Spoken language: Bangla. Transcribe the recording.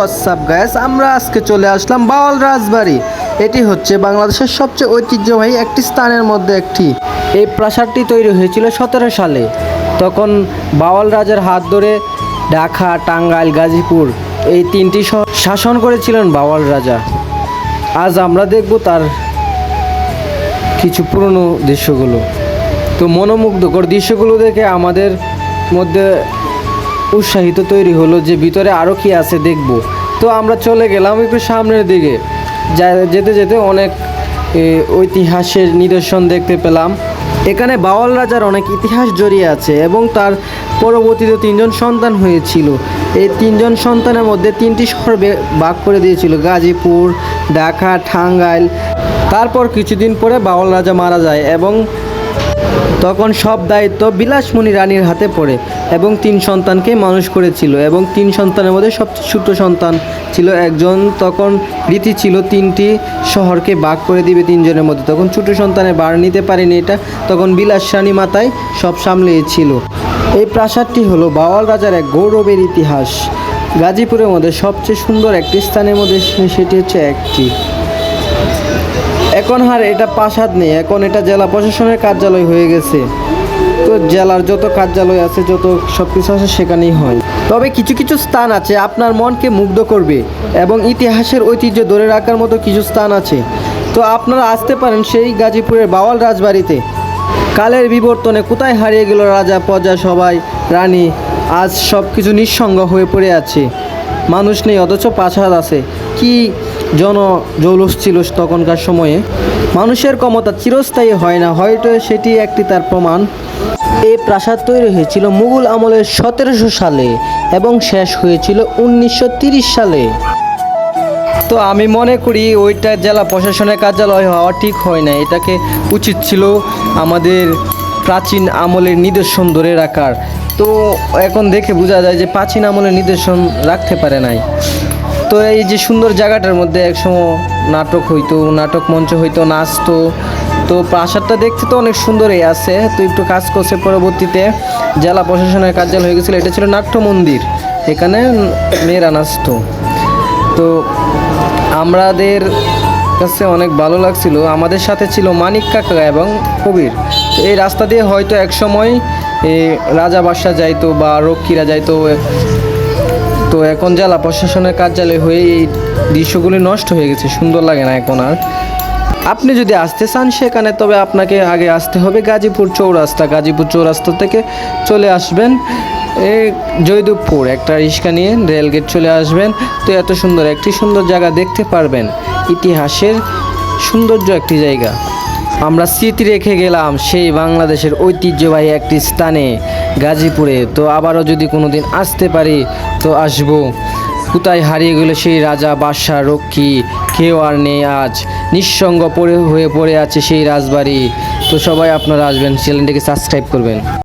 হোয়াটসঅ্যাপ গাইস, আমরা আজকে চলে আসলাম বাওয়াল রাজবাড়ি। এটি হচ্ছে বাংলাদেশের সবচেয়ে ঐতিহ্যবাহী একটি স্থানের মধ্যে একটি। এই প্রাসাদটি তৈরি হয়েছিল 17 সালে। তখন বাওয়াল রাজার হাত ধরে ঢাকা, টাঙ্গাইল, গাজীপুর এই তিনটি শাসন করেছিলেন বাওয়াল রাজা। আজ আমরা দেখব তার কিছু পুরনো দৃশ্যগুলো। তো মনোমুগ্ধকর দৃশ্যগুলো দেখে আমাদের মধ্যে উৎসাহিত তৈরি হলো যে ভিতরে আরও কি আছে দেখব। তো আমরা চলে গেলাম একটু সামনের দিকে। যেতে যেতে অনেক ঐতিহাসের নিদর্শন দেখতে পেলাম। এখানে বাওয়াল রাজার অনেক ইতিহাস জড়িয়ে আছে এবং তার পরবর্তীতে 3জন সন্তান হয়েছিল। এই 3জন সন্তানের মধ্যে 3টি শহর ভাগ করে দিয়েছিল, গাজীপুর, ঢাকা, টাঙ্গাইল। তারপর কিছুদিন পরে বাওয়াল রাজা মারা যায় এবং তখন সব দায়িত্ব বিলাসমণি রানীর হাতে পড়ে এবং 3 সন্তানকে মানুষ করেছিল। এবং 3 সন্তানের মধ্যে সবচেয়ে ছোট সন্তান ছিল একজন। তখন রীতি ছিল 3টি শহরকে ভাগ করে দিবে 3 জনের মধ্যে। তখন ছোট সন্তানের ভার নিতে পারেনি এটা, তখন বিলাস রানী মাতাই সব সামলিয়েছিল। এই প্রাসাদটি হলো বাওয়াল রাজার এক গৌরবের ইতিহাস। গাজীপুরের মধ্যে সবচেয়ে সুন্দর একটি স্থানের মধ্যে সেটি হচ্ছে একটি। এখন আর এটা প্রাসাদ নেই, এখন এটা জেলা প্রশাসনের কার্যালয় হয়ে গেছে। তো জেলার যত কার্যালয় আছে, যত সব কিছু আছে সেখানেই হয়। তবে কিছু কিছু স্থান আছে আপনার মনকে মুগ্ধ করবে এবং ইতিহাসের ঐতিহ্য ধরে রাখার মতো কিছু স্থান আছে। তো আপনারা আসতে পারেন সেই গাজীপুরের বাওয়াল রাজবাড়িতে। কালের বিবর্তনে কোথায় হারিয়ে গেল রাজা, প্রজা, সবাই, রানী? আজ সব কিছু নিঃসঙ্গ হয়ে পড়ে আছে, মানুষ নেই, অথচ প্রাসাদ আছে। কি জনজৌলুস ছিল তখনকার সময়ে। মানুষের ক্ষমতা চিরস্থায়ী হয় না, হয়তো সেটি একটি তার প্রমাণ। এই প্রাসাদ তৈরি হয়েছিল মুঘল আমলের 1700 সালে এবং শেষ হয়েছিল 1930 সালে। তো আমি মনে করি ওইটা জেলা প্রশাসনের কার্যালয় হওয়া ঠিক হয় না। এটাকে উচিত ছিল আমাদের প্রাচীন আমলের নিদর্শন ধরে রাখার। তো এখন দেখে বোঝা যায় যে প্রাচীন আমলের নিদর্শন রাখতে পারে নাই। তো এই যে সুন্দর জায়গাটার মধ্যে একসময় নাটক হইতো, নাটক মঞ্চ হইতো, নাচতো। তো প্রাসাদটা দেখতে তো অনেক সুন্দরই আছে। তো একটু কাজ করছে, পরবর্তীতে জেলা প্রশাসনের কার্যালয় হয়ে গেছিলো। এটা ছিল নাট্য মন্দির, এখানে মেয়েরা নাচতো। তো আমাদের কাছে অনেক ভালো লাগছিল। আমাদের সাথে ছিল মানিক কাকা এবং কবির। এই রাস্তা দিয়ে হয়তো এক সময় রাজা বাদশাহ যাইতো বা রক্ষীরা যাইতো। তো এখন জেলা প্রশাসনের কার্যালয় হয়ে এই দৃশ্যগুলি নষ্ট হয়ে গেছে, সুন্দর লাগে না এখন আর। আপনি যদি আসতে চান সেখানে, তবে আপনাকে আগে আসতে হবে গাজীপুর চৌরাস্তা। গাজীপুর চৌরাস্তা থেকে চলে আসবেন জয়দেবপুর, একটা রিক্সা নিয়ে রেলগেট চলে আসবেন। তো এত সুন্দর একটি সুন্দর জায়গা দেখতে পারবেন, ইতিহাসের সৌন্দর্য একটি জায়গা। আমরা স্মৃতি রেখে গেলাম সেই বাংলাদেশের ঐতিহ্যবাহী একটি স্থানে, গাজীপুরে। তো আবারও যদি কোনো দিন আসতে পারি তো আসবো। কোথায় হারিয়ে গেল সেই রাজা, বাদশাহ, রক্ষী? কেউ আর নেই আজ, নিঃসঙ্গ হয়ে পড়ে আছে সেই রাজবাড়ি। তো সবাই আপনারা আসবেন, চ্যানেলটিকে সাবস্ক্রাইব করবেন।